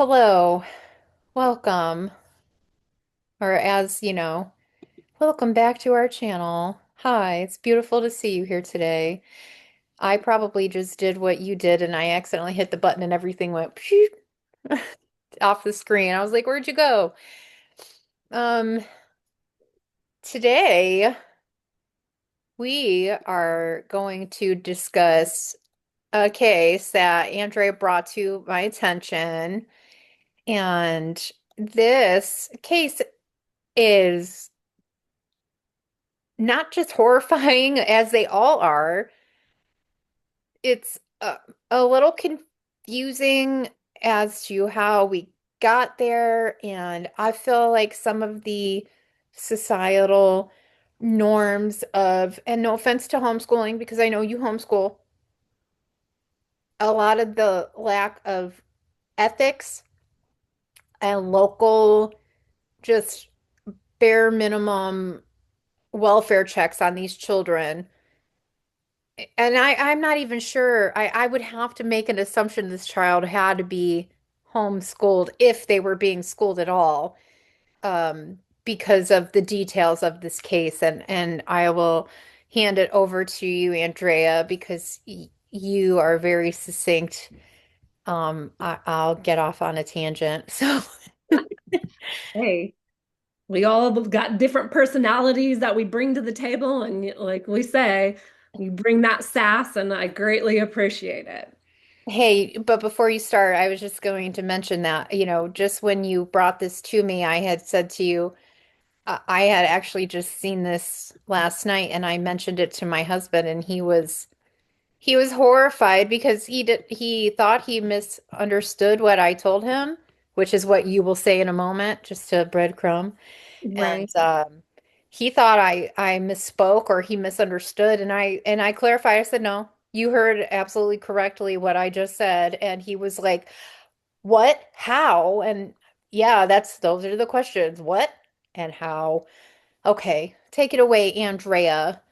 Hello, welcome, or welcome back to our channel. Hi, it's beautiful to see you here today. I probably just did what you did and I accidentally hit the button and everything went off the screen. I was like, where'd you go? Um, Today we are going to discuss a case that Andrea brought to my attention, and this case is not just horrifying as they all are, it's a little confusing as to how we got there, and I feel like some of the societal norms of, and no offense to homeschooling because I know you homeschool, a lot of the lack of ethics and local, just bare minimum welfare checks on these children. And I'm not even sure. I would have to make an assumption this child had to be homeschooled if they were being schooled at all, because of the details of this case. And I will hand it over to you, Andrea, because you are very succinct. I'll get off on a tangent. So, Hey, we all have got different personalities that we bring to the table, and like we say, you bring that sass, and I greatly appreciate it. hey, but before you start, I was just going to mention that, just when you brought this to me, I had said to you, I had actually just seen this last night and I mentioned it to my husband and he was horrified because he thought he misunderstood what I told him, which is what you will say in a moment, just to breadcrumb. And Right. he thought I misspoke or he misunderstood, and I clarified. I said, "No, you heard absolutely correctly what I just said." And he was like, "What? How?" And yeah, those are the questions. What and how? Okay, take it away, Andrea.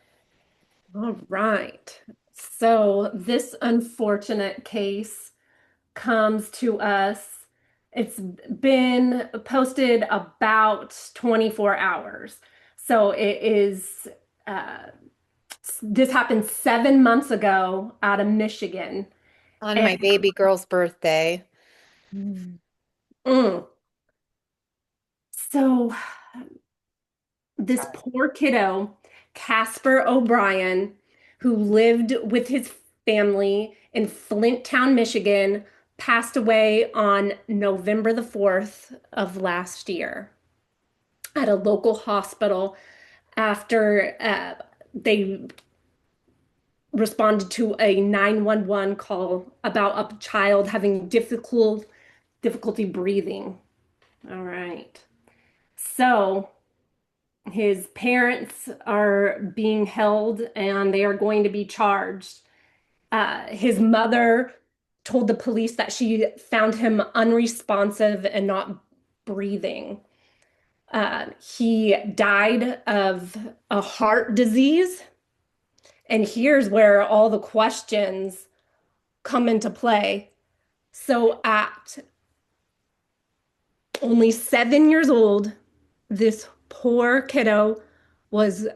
All right. So this unfortunate case comes to us. It's been posted about 24 hours. So it is, uh, this happened 7 months ago out of Michigan. On And my baby girl's birthday. mm, so this poor kiddo, Casper O'Brien, who lived with his family in Flinttown, Michigan, passed away on November the 4th of last year at a local hospital after they responded to a 911 call about a child having difficulty breathing. All right. So his parents are being held and they are going to be charged. His mother told the police that she found him unresponsive and not breathing. He died of a heart disease. And here's where all the questions come into play. So, at only 7 years old, this poor kiddo was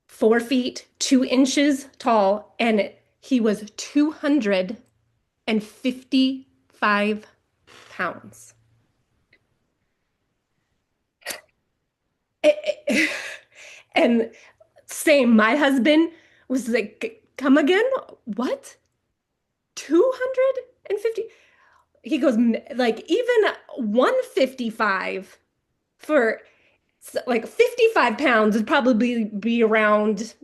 4 feet 2 inches tall, and he was 255 pounds. And same, my husband was like, come again? What? 250? He goes, like, even 155 for like 55 pounds would probably be around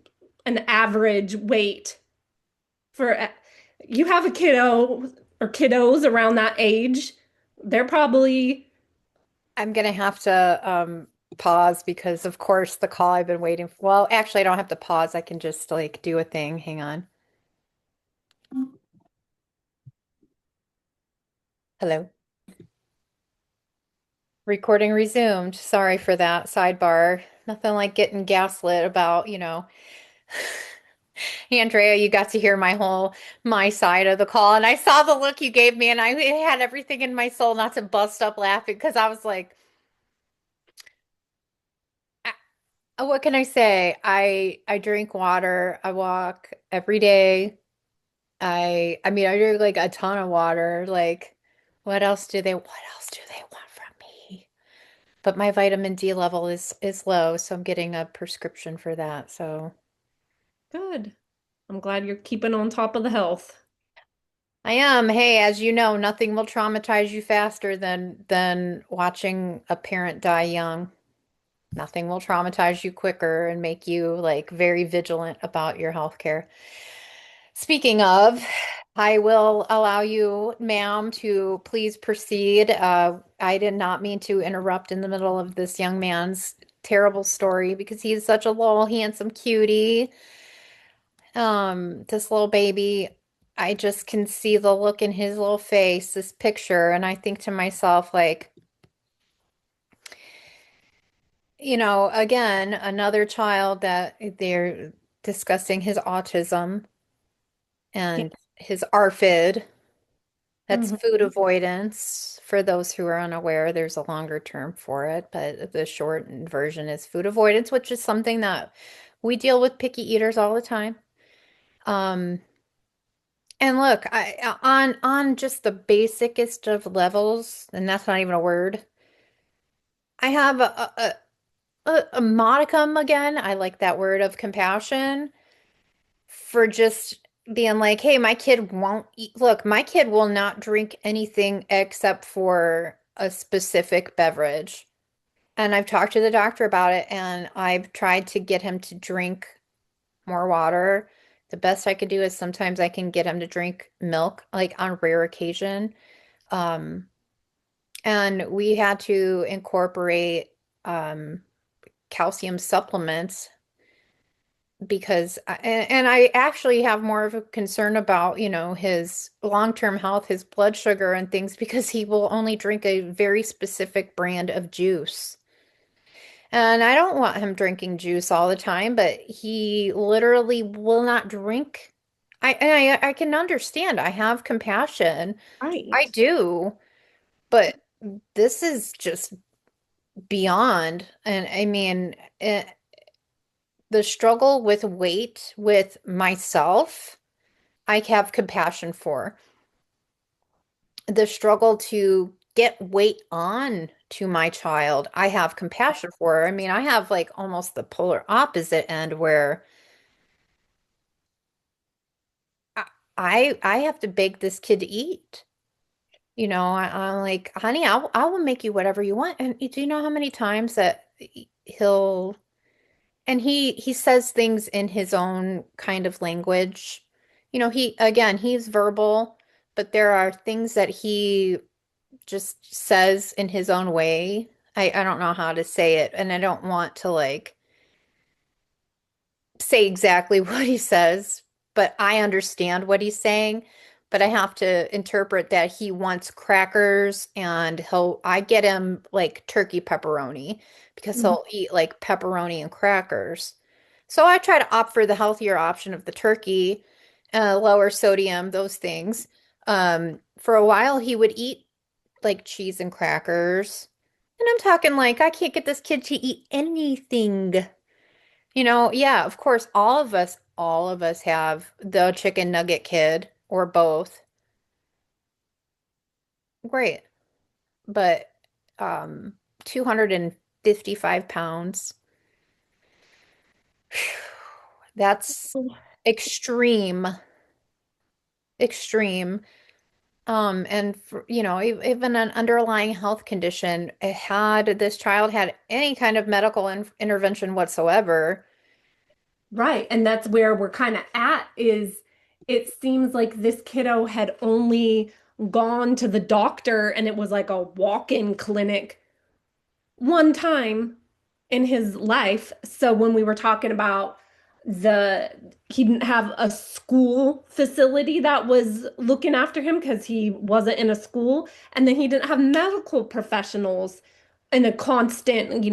an average weight for you have a kiddo or kiddos around that age, they're probably I'm gonna have to pause because of course the call I've been waiting for. Well, actually I don't have to pause. I can just like do a thing. Hang on. Hello. Recording resumed. Sorry for that sidebar. Nothing like getting gaslit about. Andrea, you got to hear my side of the call, and I saw the look you gave me, and I had everything in my soul not to bust up laughing because I was like, What can I say? I drink water. I walk every day. I mean, I drink like a ton of water. Like, what else do they want from me? But my vitamin D level is low, so I'm getting a prescription for that. So Good. I'm glad you're keeping on top of the health. I am. Hey, as you know, nothing will traumatize you faster than watching a parent die young. Nothing will traumatize you quicker and make you like very vigilant about your health care. Speaking of, I will allow you, ma'am, to please proceed. I did not mean to interrupt in the middle of this young man's terrible story because he's such a little handsome cutie. This little baby, I just can see the look in his little face, this picture, and I think to myself, like, again, another child that they're discussing his autism Yeah. and his ARFID. That's Mhm. food avoidance. For those who are unaware, there's a longer term for it, but the shortened version is food avoidance, which is something that we deal with picky eaters all the time. Um, and look, on just the basicest of levels, and that's not even a word. I have a modicum again. I like that word of compassion for just being like, hey, my kid won't eat. Look, my kid will not drink anything except for a specific beverage. And I've talked to the doctor about it, and I've tried to get him to drink more water. The best I could do is sometimes I can get him to drink milk, like on rare occasion. Um, and we had to incorporate um, calcium supplements because and I actually have more of a concern about, his long-term health, his blood sugar and things because he will only drink a very specific brand of juice. And I don't want him drinking juice all the time, but he literally will not drink. I can understand. I have compassion. I Right. do, but this is just beyond. And I mean, the struggle with weight with myself. I have compassion for the struggle to get weight on to my child. I have compassion for. I mean, I have like almost the polar opposite end where I I have to beg this kid to eat. I'm like, honey, I will make you whatever you want. And do you know how many times that he'll and he says things in his own kind of language. He's verbal, but there are things that he just says in his own way. I don't know how to say it, and I don't want to like say exactly what he says, but I understand what he's saying. But I have to interpret that he wants crackers and I get him like turkey pepperoni because Mhm. he'll eat like pepperoni and crackers. So I try to opt for the healthier option of the turkey, lower sodium, those things. For a while, he would eat like cheese and crackers. And I'm talking like I can't get this kid to eat anything. Yeah, of course, all of us have the chicken nugget kid or both. Great. But 255 pounds, that's extreme, extreme. And for, even an underlying health condition, had this child had any kind of medical intervention whatsoever, Right. And that's where we're kind of at is it seems like this kiddo had only gone to the doctor and it was like a walk-in clinic one time in his life. So when we were talking about the he didn't have a school facility that was looking after him because he wasn't in a school, and then he didn't have medical professionals in a constant,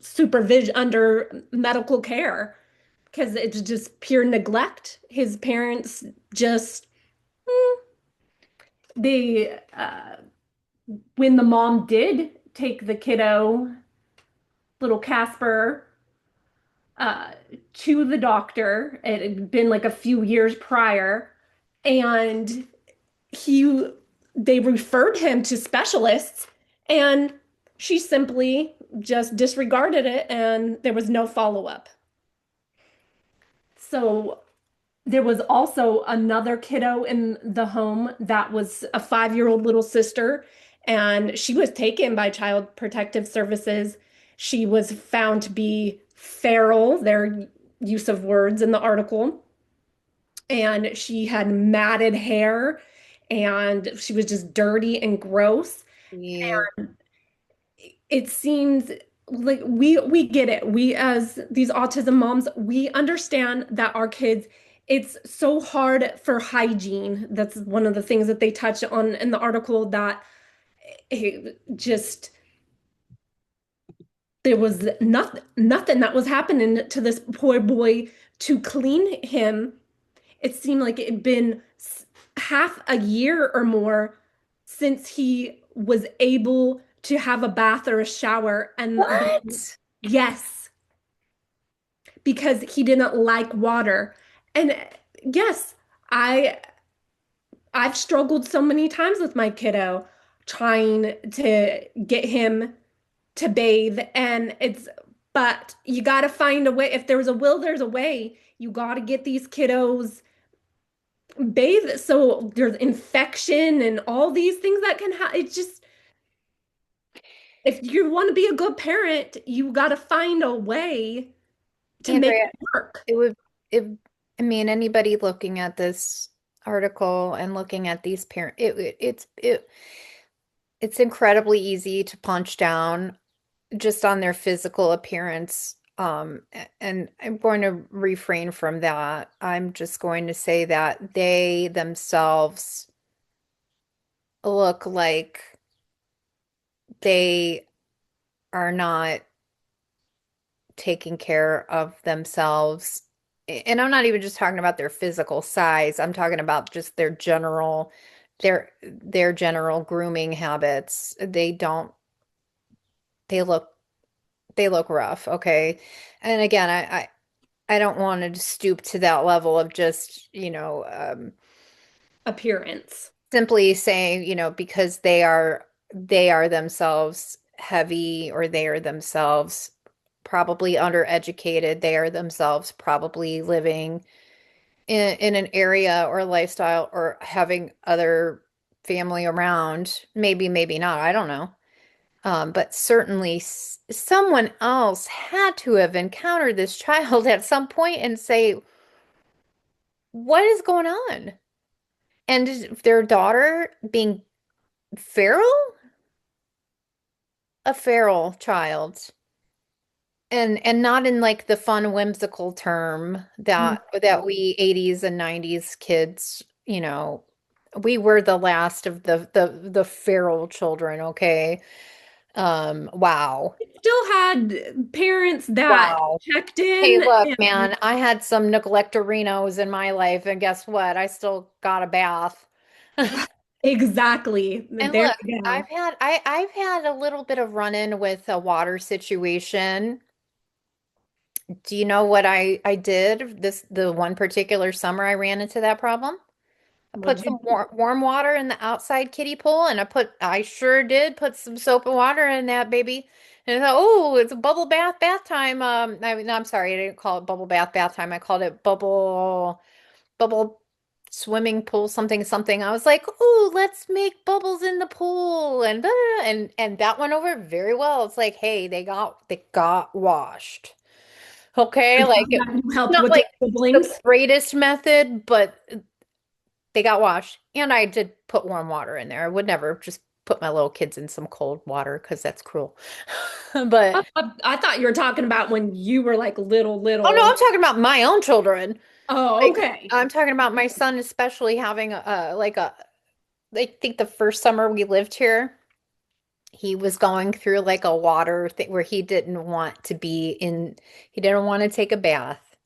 supervision under medical care because it's just pure neglect. His parents just they when the mom did take the kiddo, little Casper, uh, to the doctor. It had been like a few years prior, and he they referred him to specialists, and she simply just disregarded it, and there was no follow-up. So there was also another kiddo in the home that was a 5-year-old little sister, and she was taken by Child Protective Services. She was found to be feral, their use of words in the article, and she had matted hair, and she was just dirty and gross. You, It seems like we get it. We as these autism moms, we understand that our kids, it's so hard for hygiene. That's one of the things that they touch on in the article, that just there was nothing that was happening to this poor boy to clean him. It seemed like it had been half a year or more since he was able to have a bath or a shower. And what? yes, because he didn't like water. And yes, I I've struggled so many times with my kiddo trying to get him to bathe, and it's but you got to find a way. If there's a will, there's a way. You got to get these kiddos bathe, so there's infection and all these things that can happen. It's just, if you want to be a good parent, you got to find a way to make Andrea, it work. it would, it, I mean, anybody looking at this article and looking at these parents, it's incredibly easy to punch down just on their physical appearance. And I'm going to refrain from that. I'm just going to say that they themselves look like they are not taking care of themselves. And I'm not even just talking about their physical size. I'm talking about just their general grooming habits. They look they look rough, okay? And again, I don't want to stoop to that level of just, Appearance. simply saying, because they are themselves heavy, or they are themselves probably undereducated, they are themselves probably living in an area or lifestyle or having other family around. Maybe not, I don't know. But certainly someone else had to have encountered this child at some point and say, what is going on? And is their daughter being feral? A feral child. And not in like the fun, whimsical term that we 80s and 90s kids, we were the last of the feral children, okay? Wow. Still had parents that Wow. checked Hey, in. look, And man, I had some neglectorinos in my life, and guess what? I still got a bath. exactly. And There look, you I've go. had I've had a little bit of run-in with a water situation. Do you know what I did the one particular summer I ran into that problem? I put What'd some you warm water in the outside kiddie pool, and I sure did put some soap and water in that baby. And I thought, oh, it's a bath time. No, I'm sorry, I didn't call it bath time. I called it bubble swimming pool something. I was like, "Ooh, let's make bubbles in the pool." And blah, blah, blah, and that went over very well. It's like, "Hey, they got washed." Okay, like you helped not with the like the siblings? greatest method, but they got washed. And I did put warm water in there. I would never just put my little kids in some cold water because that's cruel. But I thought you were talking about when you were like little, oh no, I'm little. talking about my own children. Oh, Like okay. I'm talking about my son, especially having I think the first summer we lived here, he was going through like a water thing where he didn't want to take a bath.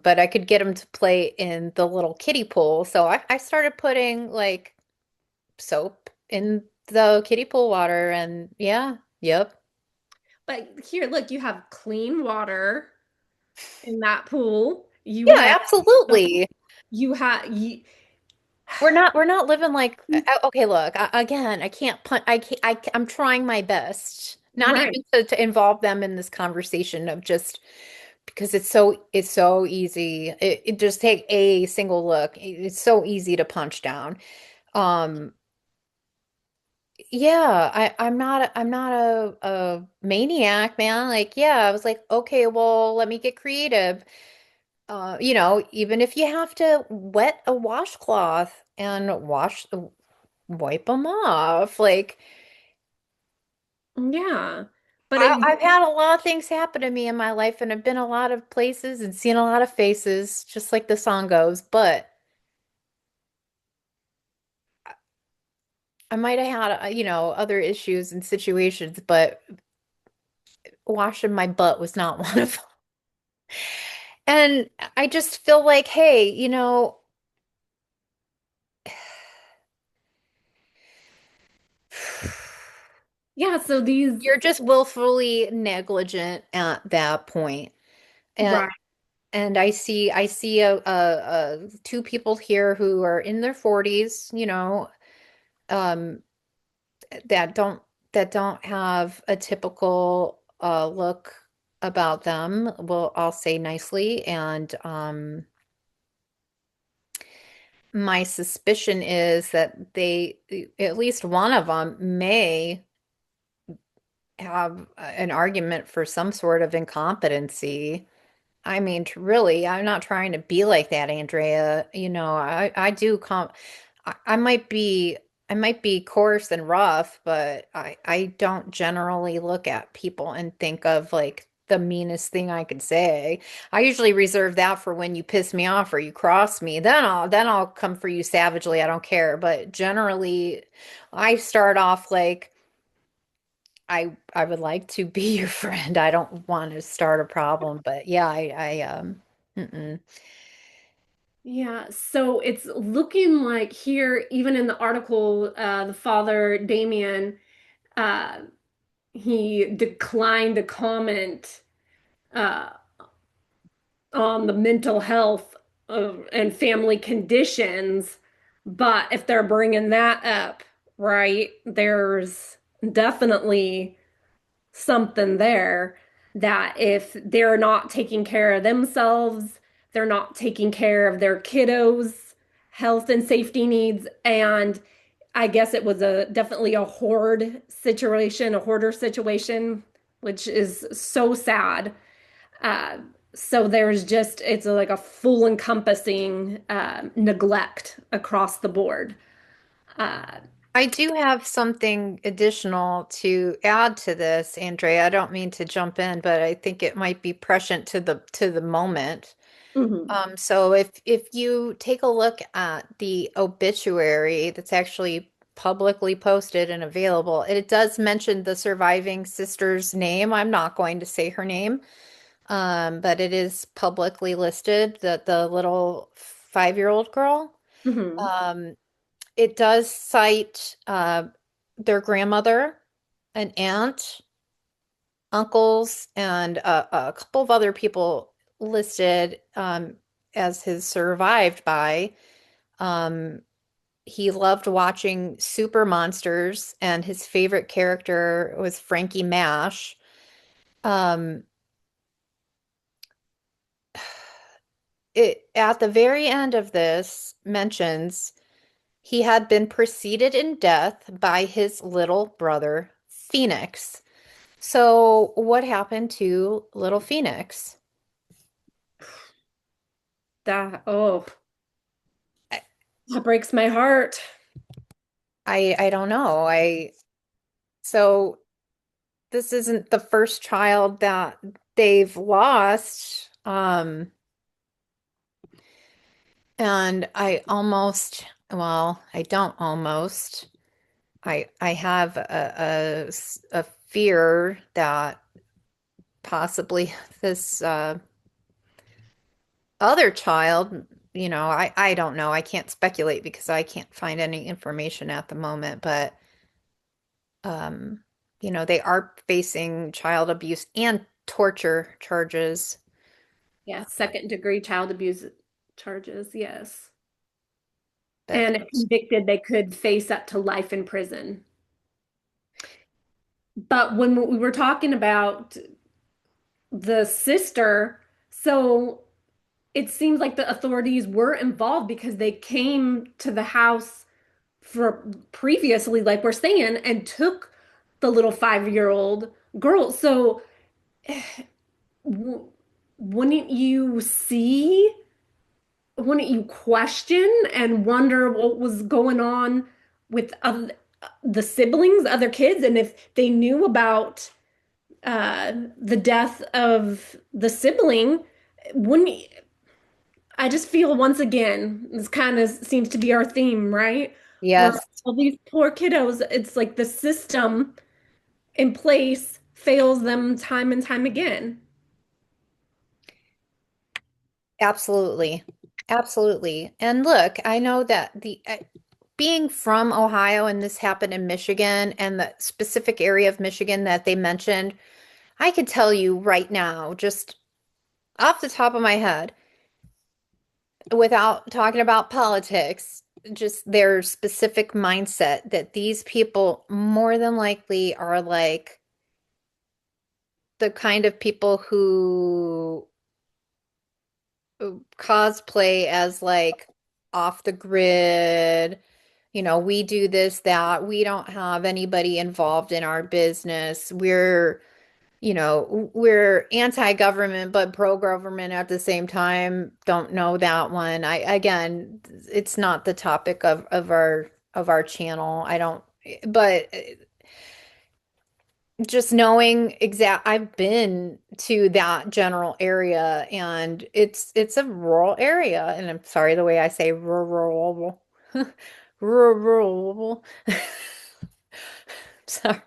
But I could get him to play in the little kiddie pool. So I started putting like soap in the kiddie pool water and yeah, yep. But here, look, you have clean water in that pool. Yeah, absolutely. You have you, We're not living like okay, look, again, I can't put I'm trying my best. Not right. even to involve them in this conversation of just because it's so easy. It just take a single look. It's so easy to punch down. Um Yeah, I'm not a maniac, man. Like, yeah, I was like, okay, well, let me get creative. Even if you have to wet a washcloth and wipe them off. Like, Yeah. But it, I've had a lot of things happen to me in my life, and I've been a lot of places and seen a lot of faces, just like the song goes. But I might have had, other issues and situations, but washing my butt was not one of them. And I just feel like, hey, yeah, so these you're just willfully negligent at that point. And right. and I see two people here who are in their 40s, um, that don't have a typical look about them. Well, I'll say nicely, and my suspicion is that at least one of them may have an argument for some sort of incompetency. I mean, really, I'm not trying to be like that, Andrea. I do I might be coarse and rough, but I don't generally look at people and think of like the meanest thing I could say. I usually reserve that for when you piss me off or you cross me. Then I'll come for you savagely. I don't care. But generally, I start off like I would like to be your friend. I don't want to start a problem, but yeah, mm-mm. Yeah, so it's looking like here, even in the article, the father, Damien, uh, he declined to comment uh, on the mental health and family conditions. But if they're bringing that up, right, there's definitely something there that if they're not taking care of themselves, they're not taking care of their kiddos' health and safety needs. And I guess it was a definitely a hoarder situation, which is so sad. Uh, so there's just it's like a full encompassing neglect across the board. Uh, I do have something additional to add to this, Andrea. I don't mean to jump in, but I think it might be prescient to the moment. mhm, So if you take a look at the obituary that's actually publicly posted and available, it does mention the surviving sister's name. I'm not going to say her name, but it is publicly listed, the little 5-year-old girl. mhm. Um, it does cite their grandmother, an aunt, uncles, and a couple of other people listed as his survived by. Um, he loved watching Super Monsters, and his favorite character was Frankie Mash. Um, it at the very end of this mentions he had been preceded in death by his little brother Phoenix. So what happened to little Phoenix? That oh, I that breaks my heart. I don't know. I so this isn't the first child that they've lost. And I don't almost. I have a fear that possibly this other child, I don't know. I can't speculate because I can't find any information at the moment, but um, they are facing child abuse and torture charges. Yeah, second degree child abuse charges, yes. But And if convicted, they could face up to life in prison. But when we were talking about the sister, so it seems like the authorities were involved because they came to the house for previously, like we're saying, and took the little 5-year-old girl. So w wouldn't you see, wouldn't you question and wonder what was going on with the siblings, other kids, and if they knew about the death of the sibling, wouldn't you, I just feel once again, this kind of seems to be our theme, right? Where yes, all these poor kiddos, it's like the system in place fails them time and time again. absolutely. Absolutely. And look, I know that the being from Ohio and this happened in Michigan and the specific area of Michigan that they mentioned, I could tell you right now, just off the top of my head, without talking about politics, just their specific mindset that these people more than likely are like the kind of people who cosplay as like off the grid. We do this, that. We don't have anybody involved in our business. We're anti-government but pro-government at the same time. Don't know that one. Again, it's not the topic of our channel. I don't, but just knowing I've been to that general area and it's a rural area and I'm sorry the way I say rural. Rural. Sorry.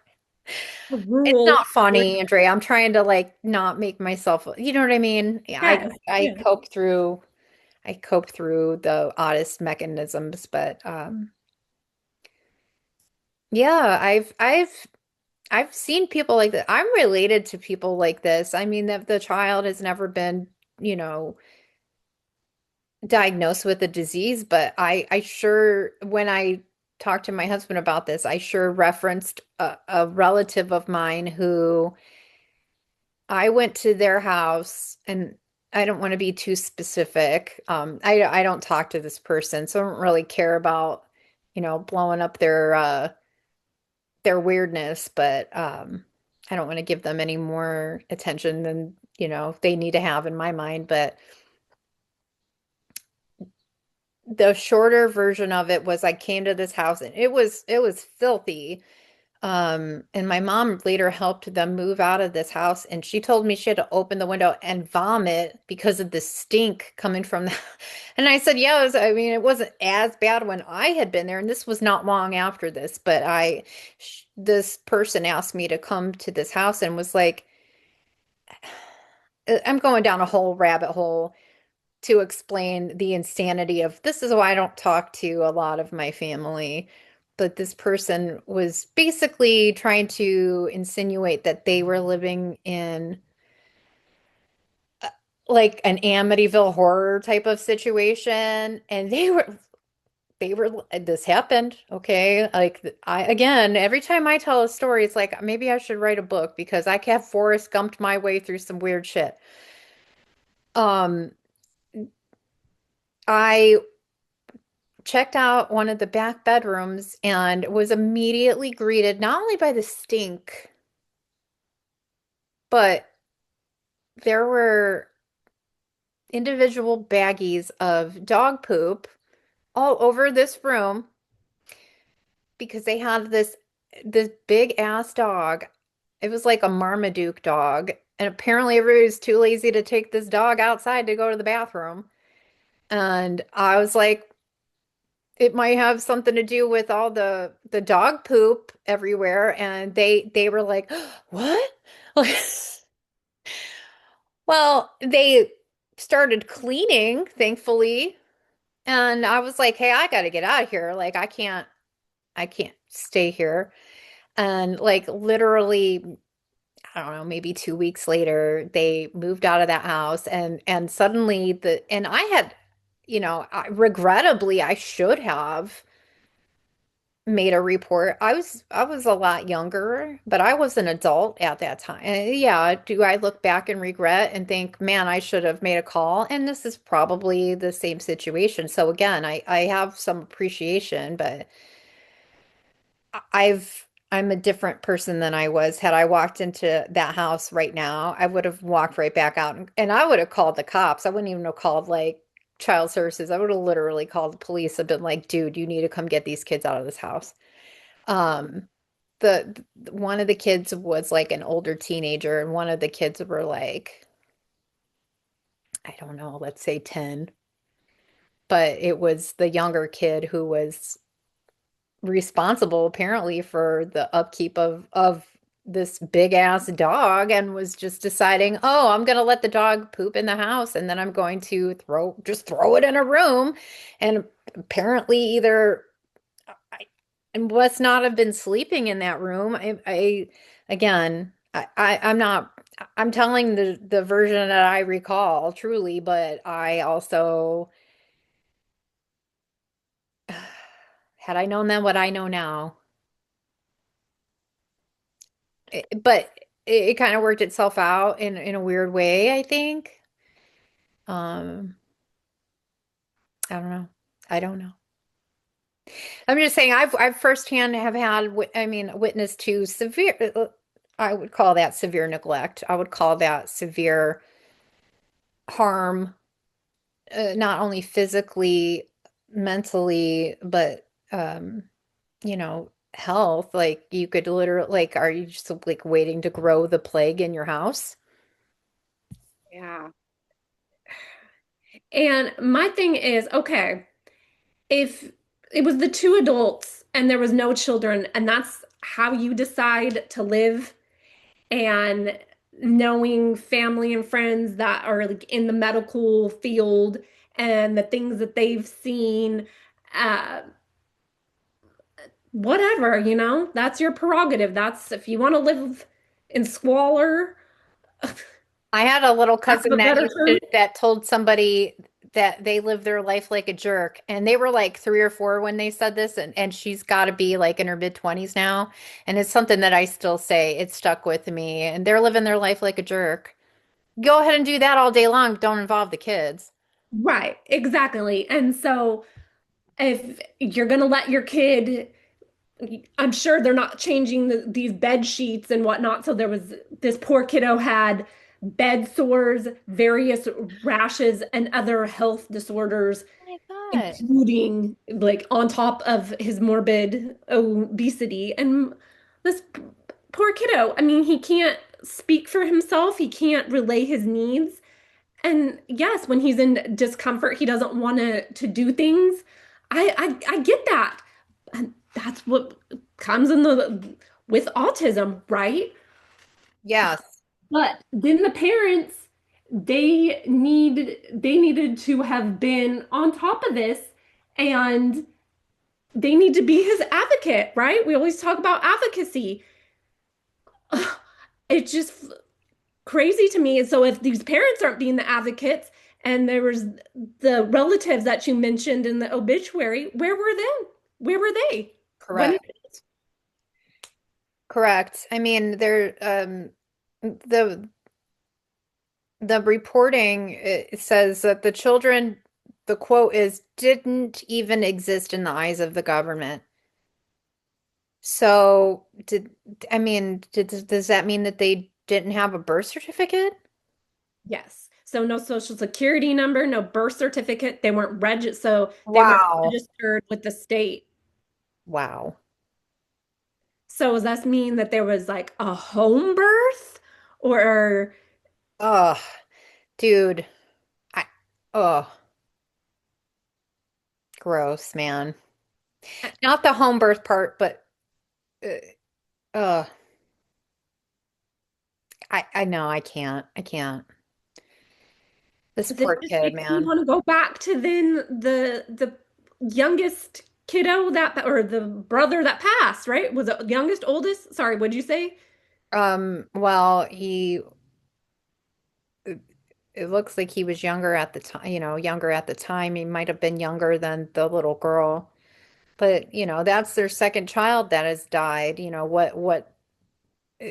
It's Rural. not funny, Andrea. I'm trying to like not make myself, you know what I mean? Yeah, I Yes, I yes. cope through the oddest mechanisms, but yeah, I've seen people like that. I'm related to people like this. I mean, that the child has never been, you know, diagnosed with a disease, but I sure when I talked to my husband about this, I sure referenced a relative of mine who I went to their house and I don't want to be too specific. I don't talk to this person, so I don't really care about, blowing up their weirdness, but I don't want to give them any more attention than, they need to have in my mind. But the shorter version of it was I came to this house and it was filthy. And my mom later helped them move out of this house, and she told me she had to open the window and vomit because of the stink coming from the. And I said, yeah, I mean, it wasn't as bad when I had been there, and this was not long after this, but this person asked me to come to this house and was like, I'm going down a whole rabbit hole to explain the insanity of this is why I don't talk to a lot of my family. But this person was basically trying to insinuate that they were living in like an Amityville horror type of situation. And this happened. Okay. Like again, every time I tell a story, it's like maybe I should write a book because I have Forrest Gumped my way through some weird shit. Um, I checked out one of the back bedrooms and was immediately greeted not only by the stink, but there were individual baggies of dog poop all over this room because they had this big ass dog. It was like a Marmaduke dog, and apparently everybody was too lazy to take this dog outside to go to the bathroom. And I was like, it might have something to do with all the dog poop everywhere, and they were like, what? Well, they started cleaning, thankfully. And I was like, hey, I got to get out of here. Like, I can't stay here. And like, literally, I don't know, maybe 2 weeks later, they moved out of that house and suddenly and I had, regrettably, I should have made a report. I was a lot younger, but I was an adult at that time. And yeah, do I look back and regret and think, man, I should have made a call? And this is probably the same situation. So again, I have some appreciation, but I'm a different person than I was. Had I walked into that house right now, I would have walked right back out and I would have called the cops. I wouldn't even have called like child services. I would have literally called the police and been like, dude, you need to come get these kids out of this house. Um, one of the kids was like an older teenager, and one of the kids were like, I don't know, let's say 10. But it was the younger kid who was responsible apparently for the upkeep of this big ass dog and was just deciding, oh, I'm gonna let the dog poop in the house and then I'm going to throw it in a room. And apparently either I must not have been sleeping in that room. Again, I'm not, I'm telling the version that I recall truly, but I also, had I known then what I know now, but it kind of worked itself out in a weird way, I think. Um, I don't know. I don't know. I'm just saying I've firsthand have had I mean witnessed to severe I would call that severe neglect. I would call that severe harm, not only physically, mentally, but health. Like you could literally like, are you just like waiting to grow the plague in your house? Yeah. And my thing is, okay, if it was the two adults and there was no children, and that's how you decide to live, and knowing family and friends that are like in the medical field and the things that they've seen, uh, whatever, that's your prerogative. That's if you want to live in squalor, I had a little lack of cousin a better term. that told somebody that they live their life like a jerk, and they were like 3 or 4 when they said this, and she's got to be like in her mid 20s now, and it's something that I still say. It stuck with me, and they're living their life like a jerk. Go ahead and do that all day long. Don't involve the kids. Right, exactly. And so if you're going to let your kid, I'm sure they're not changing these bed sheets and whatnot. So there was this poor kiddo had bed sores, various rashes, and other health disorders, Oh my God. including like on top of his morbid obesity. And this poor kiddo, I mean, he can't speak for himself, he can't relay his needs. And yes, when he's in discomfort, he doesn't want to do things. I get that. And that's what comes in the with autism, right? Yes. But then the parents, they needed to have been on top of this, and they need to be his advocate, right? We always talk about advocacy. It's just crazy to me. And so if these parents aren't being the advocates, and there was the relatives that you mentioned in the obituary, where were they? Where were they? When Correct. Correct. I mean, the the reporting, it says that the children, the quote is, didn't even exist in the eyes of the government. So, I mean, does that mean that they didn't have a birth certificate? Yes. So no social security number, no birth certificate. They weren't Wow. registered with the state. Wow. So does that mean that there was like a home birth, or Oh, dude. I, oh, gross, man. Not the home birth part, but uh, uh, I know I can't. I can't. This But this poor just kid, makes me man. want to go back to then the youngest kiddo that or the brother that passed, right? Was it youngest, oldest? Sorry, what'd you say? Well, it looks like he was younger at the time, younger at the time. He might have been younger than the little girl. But, that's their second child that has died.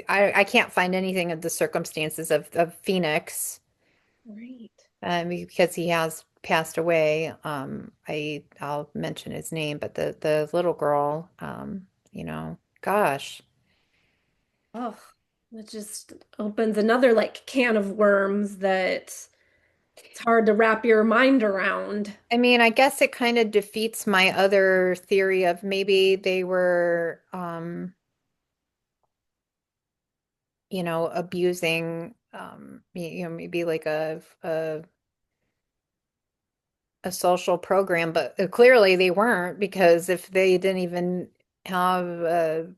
I can't find anything of the circumstances of Phoenix, Right. because he has passed away. I'll mention his name, but the little girl, gosh. Oh, it just opens another like can of worms that it's hard to wrap your mind around. I mean, I guess it kind of defeats my other theory of maybe they were, abusing, maybe like a social program, but clearly they weren't, because if they didn't even have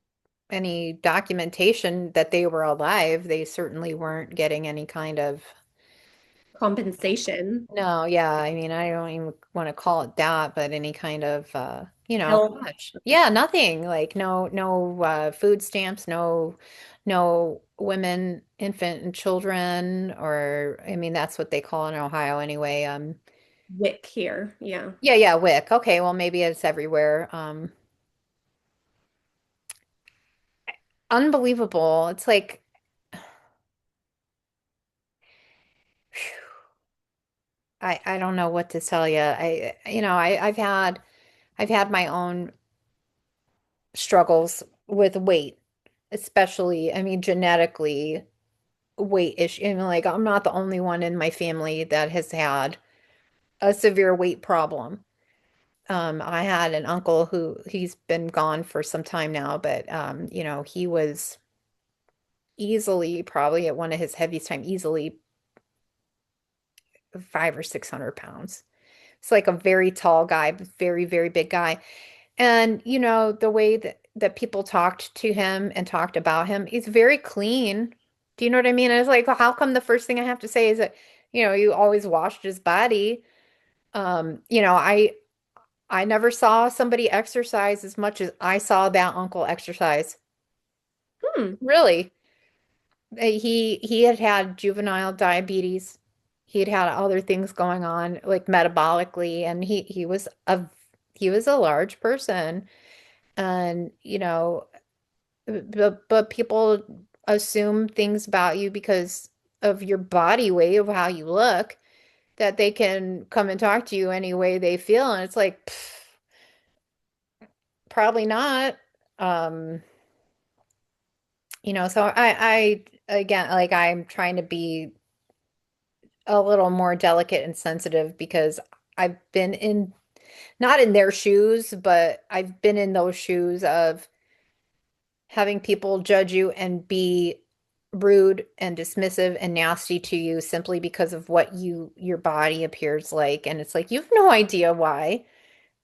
any documentation that they were alive, they certainly weren't getting any kind of. Compensation. No, yeah, I mean, I don't even want to call it that, but any kind of, Health. gosh, yeah, nothing, like no food stamps, no women, infant and children, or I mean, that's what they call in Ohio anyway. WIC here. Yeah. Yeah, WIC. Okay, well, maybe it's everywhere. Unbelievable. It's like, I don't know what to tell you. I've had my own struggles with weight, especially, I mean, genetically weight issue. I mean, like, I'm not the only one in my family that has had a severe weight problem. I had an uncle who he's been gone for some time now, but he was easily probably at one of his heaviest time, easily 500 or 600 pounds. It's like a very tall guy, very, very big guy. And the way that people talked to him and talked about him, he's very clean. Do you know what I mean? And it's like, well, how come the first thing I have to say is that, you always washed his body? I never saw somebody exercise as much as I saw that uncle exercise. Hmm. Really. He had had juvenile diabetes. He had had other things going on, like metabolically, and he was a large person. And but people assume things about you because of your body weight, of how you look, that they can come and talk to you any way they feel, and it's like, pff, probably not. Um, so I again, like, I'm trying to be a little more delicate and sensitive because I've been in, not in their shoes, but I've been in those shoes of having people judge you and be rude and dismissive and nasty to you simply because of what your body appears like. And it's like, you have no idea why.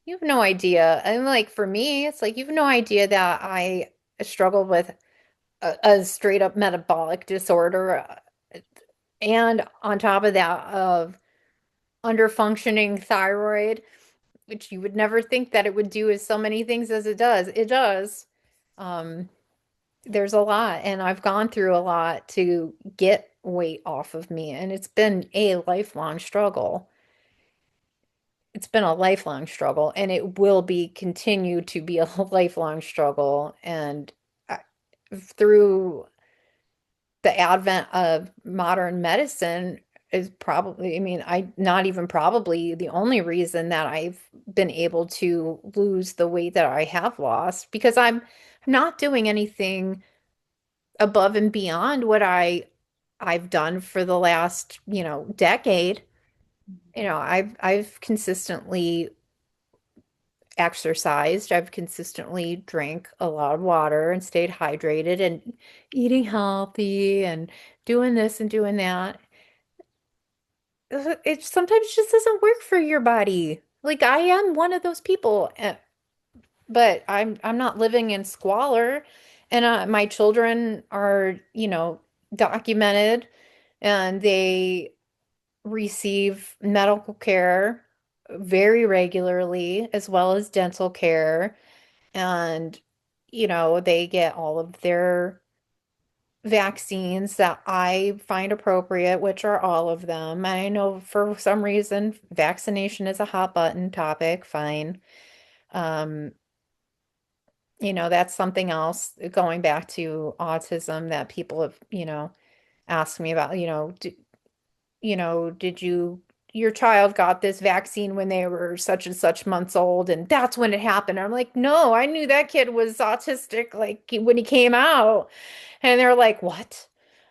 You have no idea. And like, for me, it's like, you have no idea that I struggle with a straight up metabolic disorder, and on top of that, of underfunctioning thyroid, which you would never think that it would do as so many things as it does. It does. Um, there's a lot, and I've gone through a lot to get weight off of me, and it's been a lifelong struggle. It's been a lifelong struggle, and it will be continue to be a lifelong struggle. And through the advent of modern medicine is probably, I mean, I not even probably the only reason that I've been able to lose the weight that I have lost, because I'm not doing anything above and beyond what I've done for the last, decade. I've consistently exercised. I've consistently drank a lot of water and stayed hydrated and eating healthy and doing this and doing that. It sometimes just doesn't work for your body. Like, I am one of those people, but I'm not living in squalor, and my children are, documented, and they receive medical care very regularly, as well as dental care. And, they get all of their vaccines that I find appropriate, which are all of them. I know for some reason vaccination is a hot button topic, fine. Um, that's something else going back to autism that people have, asked me about, did your child got this vaccine when they were such and such months old, and that's when it happened. I'm like, no, I knew that kid was autistic like when he came out. And they're like, what?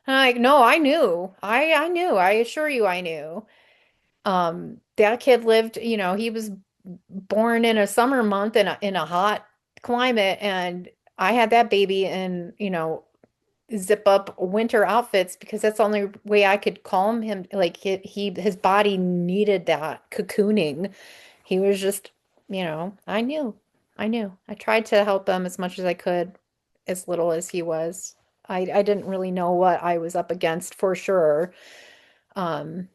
And I'm like, no, I knew. I knew. I assure you I knew. That kid lived, he was born in a summer month in a hot climate, and I had that baby in, zip up winter outfits because that's the only way I could calm him. Like his body needed that cocooning. He was just, I knew. I knew. I tried to help him as much as I could, as little as he was. I didn't really know what I was up against for sure. Um,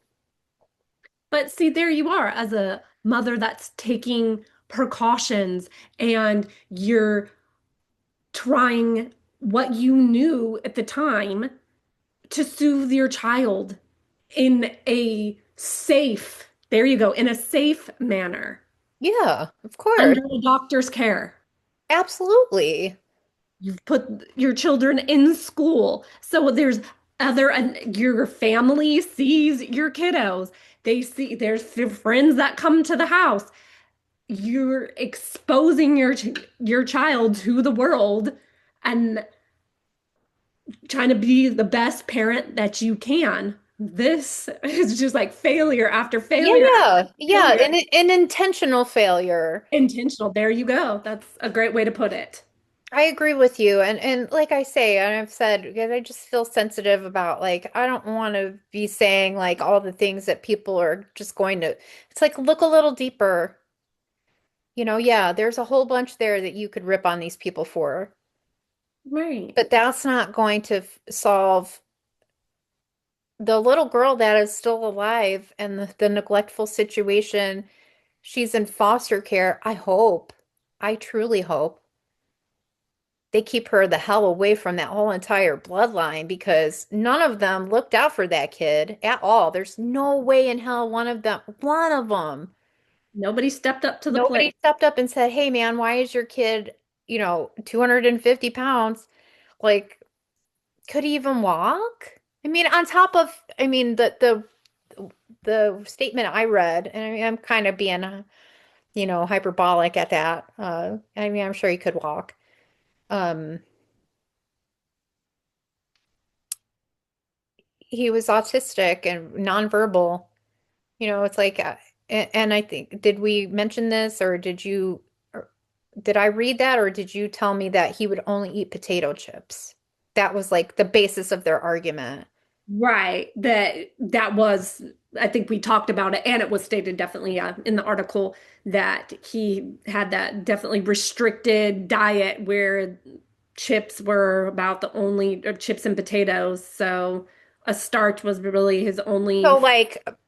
But see, there you are as a mother that's taking precautions and you're trying what you knew at the time to soothe your child in a safe, there you go, in a safe manner yeah, of course. under a doctor's care. Absolutely. You've put your children in school. So there's other, and your family sees your kiddos. They see there's friends that come to the house. You're exposing your child to the world and trying to be the best parent that you can. This is just like failure after failure Yeah, after yeah, failure. an intentional failure. Intentional. There you go. That's a great way to put it. I agree with you. And like I say, and I've said, because I just feel sensitive about like I don't want to be saying like all the things that people are just going to, it's like look a little deeper. Yeah, there's a whole bunch there that you could rip on these people for. Right. But that's not going to solve the little girl that is still alive and the neglectful situation. She's in foster care. I hope, I truly hope they keep her the hell away from that whole entire bloodline because none of them looked out for that kid at all. There's no way in hell one of them, Nobody stepped up to the nobody plate. stepped up and said, "Hey man, why is your kid, 250 pounds? Like, could he even walk?" I mean, on top of, I mean, the statement I read, and I mean, I'm kind of being, hyperbolic at that. I mean, I'm sure he could walk. Um, he was autistic and nonverbal. It's like, and I think, did we mention this or or did I read that or did you tell me that he would only eat potato chips? That was like the basis of their argument. Right. That was, I think we talked about it, and it was stated definitely in the article that he had that definitely restricted diet where chips were about the only, or chips and potatoes. So a starch was really his only. So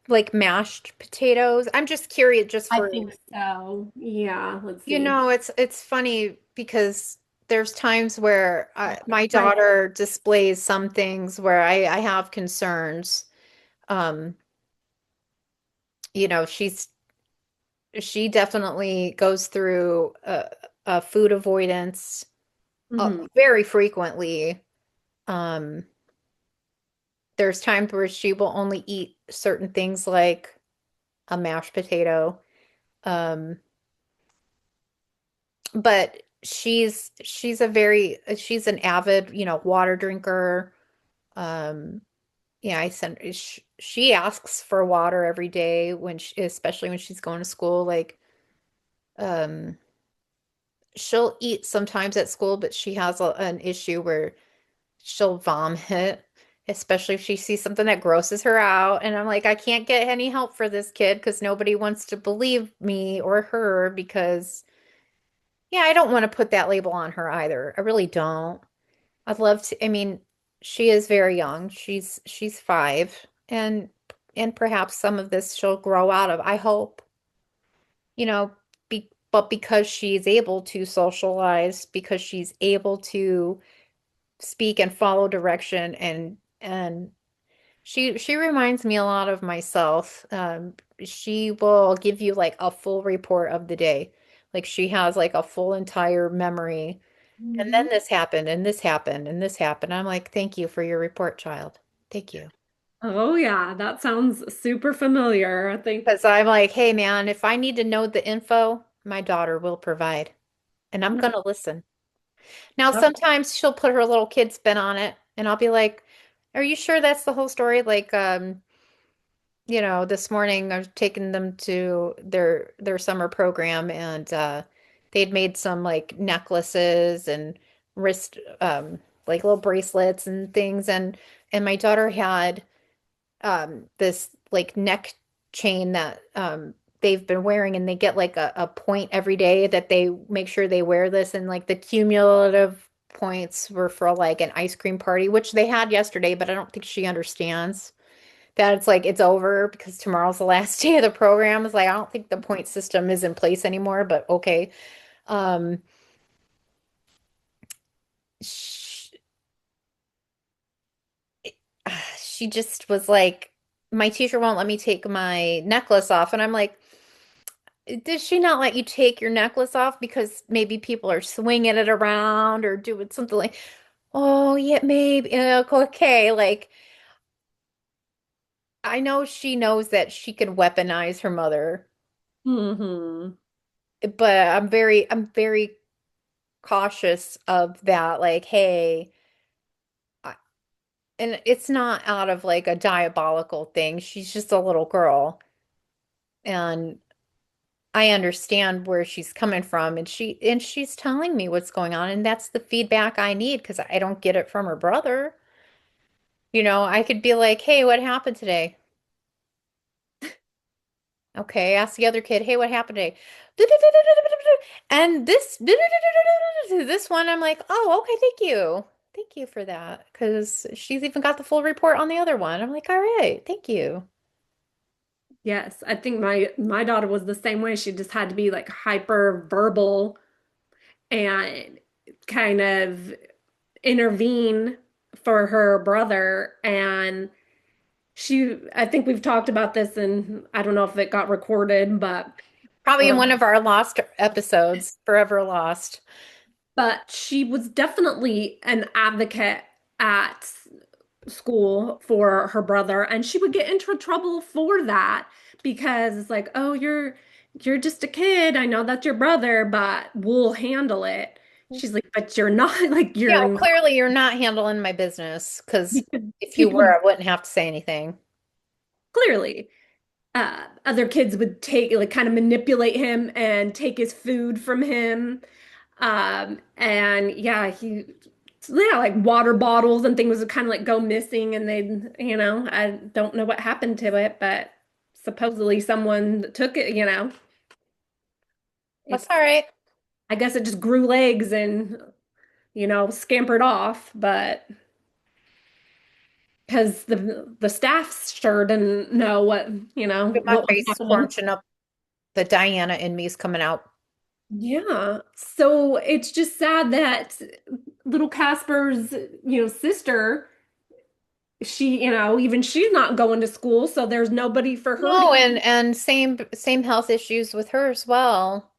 like mashed potatoes. I'm just curious just I for, think so. Yeah. Let's see. it's funny because there's times where my Right. daughter displays some things where I have concerns. Um, she definitely goes through a food avoidance Hmm. very frequently. Um, there's times where she will only eat certain things like a mashed potato. Um, but she's an avid, water drinker. Um, yeah, she asks for water every day especially when she's going to school. Like, um, she'll eat sometimes at school, but she has an issue where she'll vomit, especially if she sees something that grosses her out. And I'm like, I can't get any help for this kid because nobody wants to believe me or her because, yeah, I don't want to put that label on her either. I really don't. I'd love to. I mean, she is very young. She's 5, and and perhaps some of this she'll grow out of. I hope, you know, but because she's able to socialize, because she's able to speak and follow direction and she reminds me a lot of myself. She will give you like a full report of the day. Like she has like a full entire memory. And then Mhm. this happened and this happened and this happened. I'm like, thank you for your report, child. Thank you. Oh yeah, that sounds super familiar. I think. Because I'm like, hey man, if I need to know the info, my daughter will provide. And I'm gonna listen. Now, Yep. sometimes she'll put her little kid spin on it, and I'll be like, are you sure that's the whole story? Like, this morning I was taking them to their summer program and they'd made some like necklaces and wrist like little bracelets and things and my daughter had this like neck chain that they've been wearing and they get like a point every day that they make sure they wear this and like the cumulative points were for like an ice cream party, which they had yesterday, but I don't think she understands that it's like it's over because tomorrow's the last day of the program. It's like I don't think the point system is in place anymore, but okay. Um, sh she just was like, my teacher won't let me take my necklace off, and I'm like, did she not let you take your necklace off because maybe people are swinging it around or doing something like, oh yeah, maybe okay, like I know she knows that she can weaponize her mother, Hmm. but I'm very cautious of that. Like, hey, I, and it's not out of like a diabolical thing. She's just a little girl, and I understand where she's coming from, and she's telling me what's going on, and that's the feedback I need because I don't get it from her brother. I could be like, hey, what happened today? Okay, ask the other kid, hey, what happened today? And this one, I'm like, oh, okay, thank you. Thank you for that. Because she's even got the full report on the other one. I'm like, all right, thank you. Yes, I think my daughter was the same way. She just had to be like hyper verbal and kind of intervene for her brother. And I think we've talked about this, and I don't know if it got recorded, Probably in or one of our lost episodes, Forever Lost. but she was definitely an advocate at school for her brother, and she would get into trouble for that because it's like, oh, you're just a kid. I know that's your brother, but we'll handle it. She's like, but you're not like Yeah, you're well, not, clearly you're not handling my business because because if you people were, would I wouldn't have to say anything. clearly other kids would take like kind of manipulate him and take his food from him. And yeah, yeah, like water bottles and things would kind of like go missing and I don't know what happened to it, but supposedly someone took it, That's it, all right. I guess it just grew legs and, scampered off, but because the staff sure didn't know Look at my what was face happening. scrunching up. The Diana in me is coming out. Yeah. So it's just sad that little Casper's, sister, even she's not going to school, so there's nobody for her to. No, and same health issues with her as well.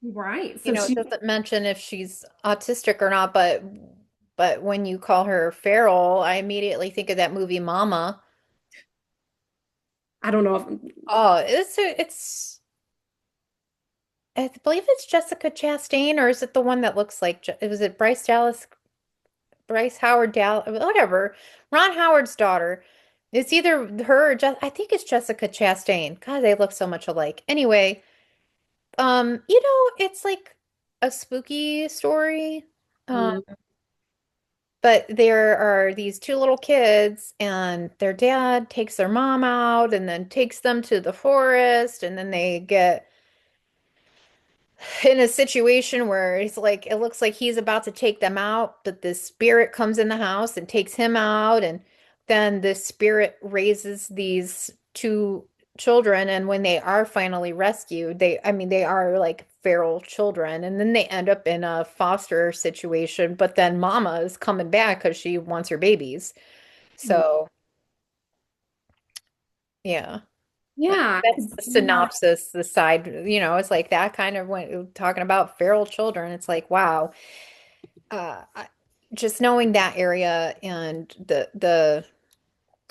Right. So It doesn't mention if she's autistic or not, but when you call her feral, I immediately think of that movie Mama. I don't know if, Oh, I believe it's Jessica Chastain, or is it the one that looks like was it Bryce Howard Dallas, whatever, Ron Howard's daughter. It's either her or I think it's Jessica Chastain. God, they look so much alike. Anyway, it's like a spooky story. Um, mm, but there are these two little kids, and their dad takes their mom out and then takes them to the forest, and then they get in a situation where it's like it looks like he's about to take them out, but this spirit comes in the house and takes him out, and then the spirit raises these two children, and when they are finally rescued, I mean, they are like feral children, and then they end up in a foster situation, but then mama is coming back because she wants her babies. So, yeah. Yeah, I That's could the see that. synopsis, the side, it's like that kind of when talking about feral children, it's like, wow. Just knowing that area and the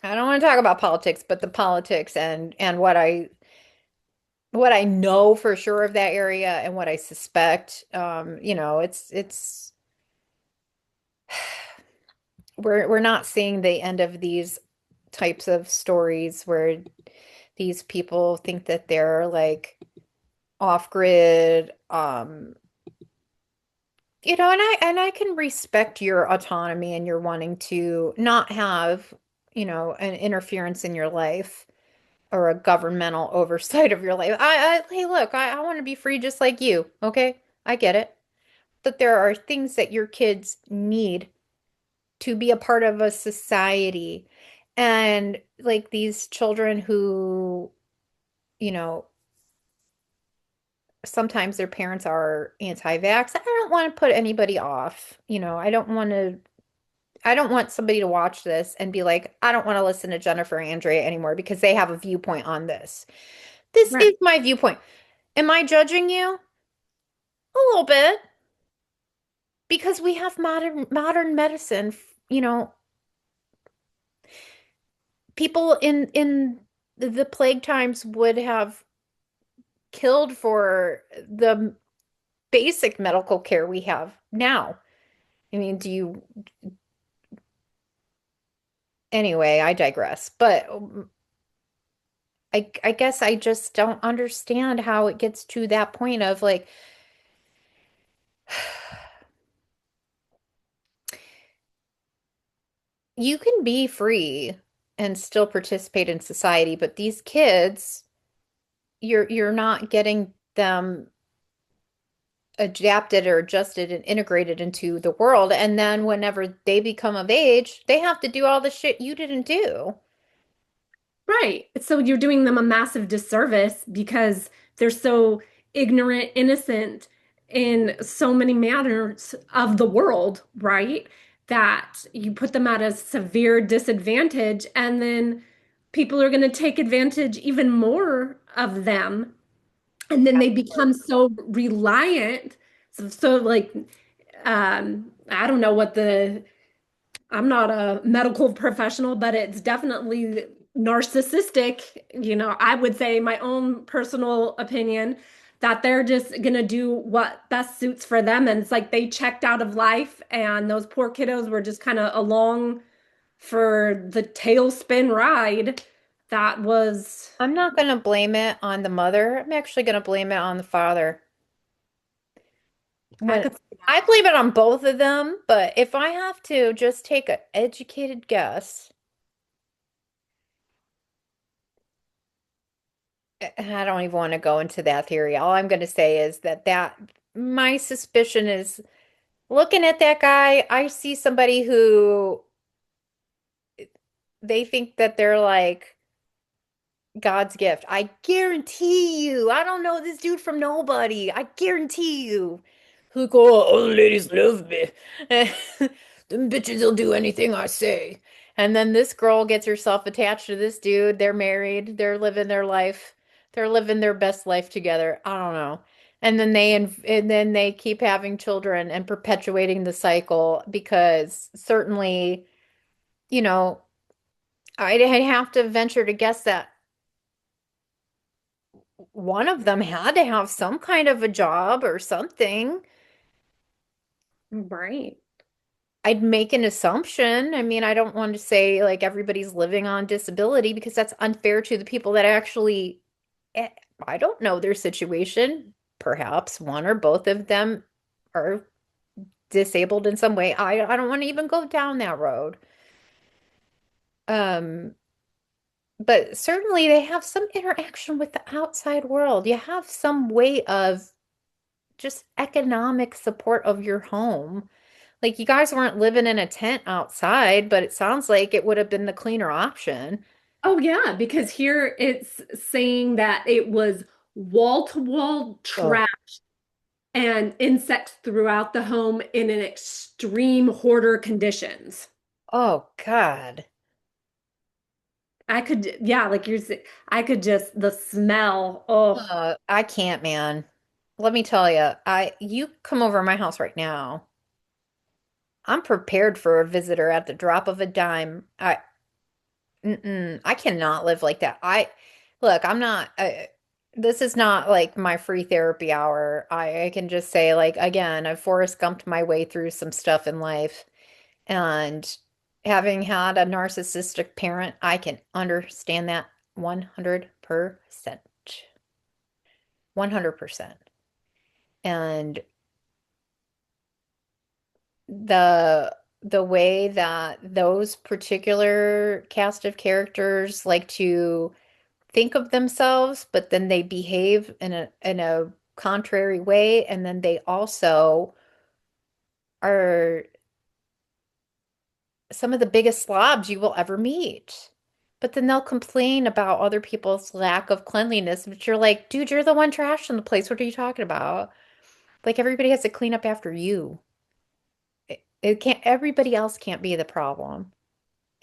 I don't want to talk about politics, but the politics and what I know for sure of that area and what I suspect, it's we're not seeing the end of these types of stories where these people think that they're like off grid, and I can respect your autonomy and your wanting to not have, an interference in your life or a governmental oversight of your life. Hey, look, I want to be free just like you, okay? I get it. But there are things that your kids need to be a part of a society. And like these children who, you know, sometimes their parents are anti-vax. I don't want to put anybody off. I don't want somebody to watch this and be like, I don't want to listen to Jennifer and Andrea anymore because they have a viewpoint on this. This Right. is my viewpoint. Am I judging you? A little bit because we have modern medicine. People in the plague times would have killed for the basic medical care we have now. I mean, anyway, I digress. But I guess I just don't understand how it gets to that point of like you can be free and still participate in society, but these kids, you're not getting them adapted or adjusted and integrated into the world. And then whenever they become of age, they have to do all the shit you didn't do. Right. So you're doing them a massive disservice because they're so ignorant, innocent in so many matters of the world, right? That you put them at a severe disadvantage, and then people are going to take advantage even more of them. And then they become so reliant. So like, I don't know what I'm not a medical professional, but it's definitely narcissistic. I would say my own personal opinion that they're just going to do what best suits for them. And it's like they checked out of life, and those poor kiddos were just kind of along for the tailspin ride. That was, I'm not going to blame it on the mother. I'm actually going to blame it on the father. I When could see I blame it on both of them, but if I have to just take an educated guess, I don't even want to go into that theory. All I'm going to say is that my suspicion is looking at that guy, I see somebody who they think that they're like God's gift. I guarantee you. I don't know this dude from nobody. I guarantee you. Who go, all the ladies love me. Them bitches will do anything I say. And then this girl gets herself attached to this dude. They're married. They're living their life. They're living their best life together. I don't know. And then they keep having children and perpetuating the cycle because certainly, you know, I'd have to venture to guess that one of them had to have some kind of a job or something. that. Right. I'd make an assumption. I mean, I don't want to say like everybody's living on disability because that's unfair to the people that actually, eh, I don't know their situation. Perhaps one or both of them are disabled in some way. I don't want to even go down that road. Um, but certainly they have some interaction with the outside world. You have some way of just economic support of your home. Like you guys weren't living in a tent outside, but it sounds like it would have been the cleaner option. Oh yeah, because here it's saying that it was wall-to-wall Oh, trash and insects throughout the home in an extreme hoarder conditions. oh God. I could, yeah, like you're saying, I could just the smell. Oh, I can't, man. Let me tell you, you come over to my house right now. I'm prepared for a visitor at the drop of a dime. I cannot live like that. Look, I'm not, this is not like my free therapy hour. I can just say, like, again, I've Forrest Gumped my way through some stuff in life. And having had a narcissistic parent, I can understand that 100%. 100%. And the way that those particular cast of characters like to think of themselves, but then they behave in a contrary way, and then they also are some of the biggest slobs you will ever meet. But then they'll complain about other people's lack of cleanliness, but you're like, dude, you're the one trashing the place. What are you talking about? Like everybody has to clean up after you. It can't, everybody else can't be the problem.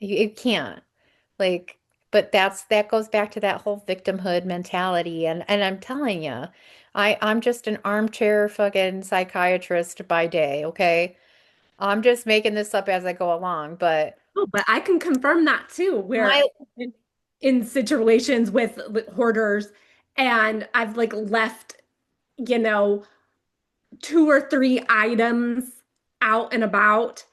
It can't. Like, but that goes back to that whole victimhood mentality. And I'm telling you, I'm just an armchair fucking psychiatrist by day, okay? I'm just making this up as I go along, but oh, but I can confirm that too, my where in situations with hoarders and I've like left, you know, two or three items out and about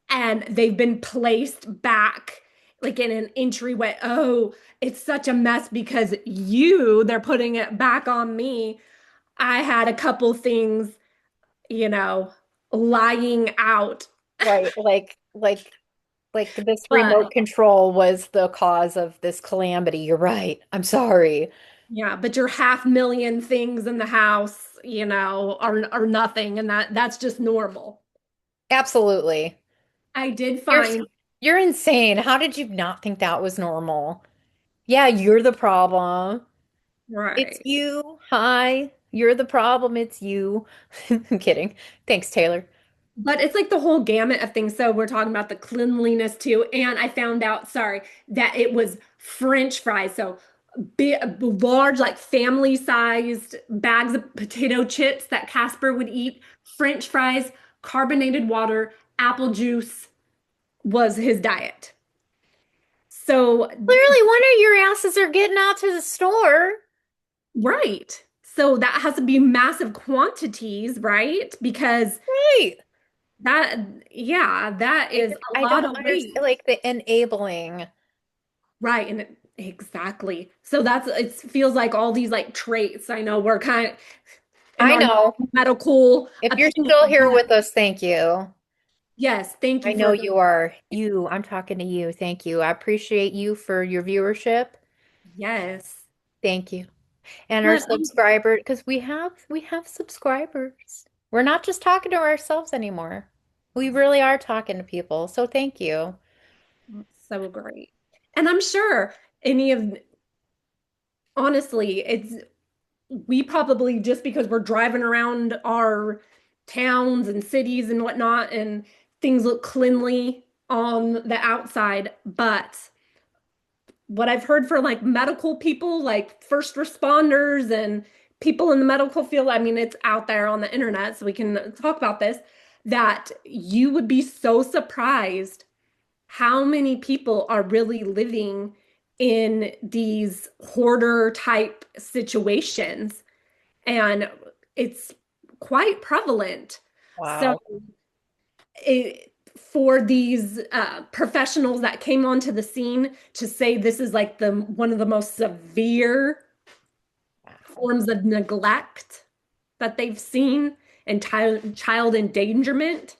and they've been placed back like in an entryway. Oh, it's such a mess because they're putting it back on me. I had a couple things, you know, lying out. right, like this remote But control was the cause of this calamity. You're right. I'm sorry. yeah, but your 500,000 things in the house, are nothing, and that's just normal. Absolutely. I did You're find you're insane. How did you not think that was normal? Yeah, you're the problem. It's right. you. Hi. You're the problem. It's you. I'm kidding. Thanks, Taylor. But it's like the whole gamut of things. So we're talking about the cleanliness too. And I found out, sorry, that it was French fries. So big, large, like family-sized bags of potato chips that Casper would eat, French fries, carbonated water, apple juice was his diet. So, Clearly, one of your asses are getting out to the store. right. So that has to be massive quantities, right? Because Right. that, yeah, that is a I lot don't of understand, weight. like the enabling. Right, and exactly. So that's it feels like all these like traits. I know we're kind of in I our know. medical If you're opinion, still here but with us, thank you. yes, thank I you know for you are. You, I'm talking to you. Thank you. I appreciate you for your viewership. yes. Thank you. And our But subscriber, because we have subscribers. We're not just talking to ourselves anymore. We really are talking to people. So thank you. so great. And I'm sure any of honestly, it's we probably just because we're driving around our towns and cities and whatnot and things look cleanly on the outside, but what I've heard for like medical people, like first responders and people in the medical field, I mean, it's out there on the internet, so we can talk about this, that you would be so surprised how many people are really living in these hoarder type situations. And it's quite prevalent. So Wow. for these professionals that came onto the scene to say this is like the one of the most severe Wow. forms of neglect that they've seen and child endangerment,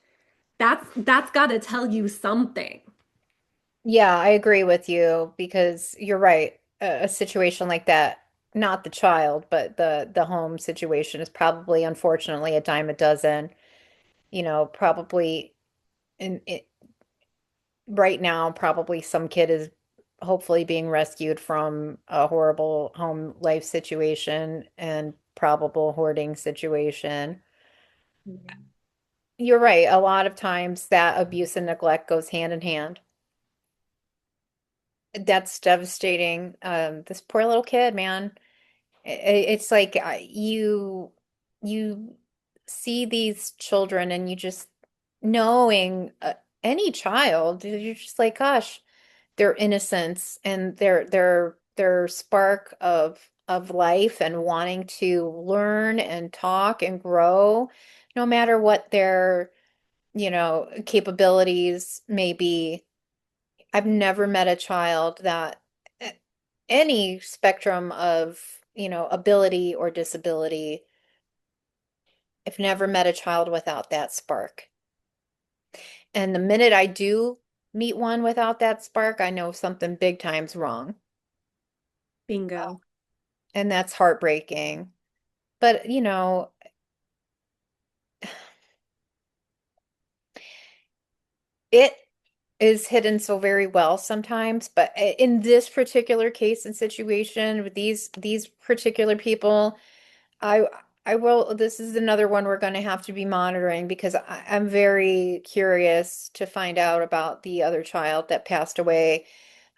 that's got to tell you something. Yeah, I agree with you because you're right. A situation like that, not the child, but the home situation is probably unfortunately a dime a dozen. Probably and right now, probably some kid is hopefully being rescued from a horrible home life situation and probable hoarding situation. Mhm. You're right. A lot of times that abuse and neglect goes hand in hand. That's devastating. This poor little kid, man. It's like you see these children and you just knowing any child, you're just like, gosh, their innocence and their spark of life and wanting to learn and talk and grow, no matter what their, capabilities may be. I've never met a child that any spectrum of, ability or disability. I've never met a child without that spark. And the minute I do meet one without that spark, I know something big time's wrong. Bingo. And that's heartbreaking. But, it is hidden so very well sometimes, but in this particular case and situation with these particular people, I I will, this is another one we're going to have to be monitoring because I'm very curious to find out about the other child that passed away,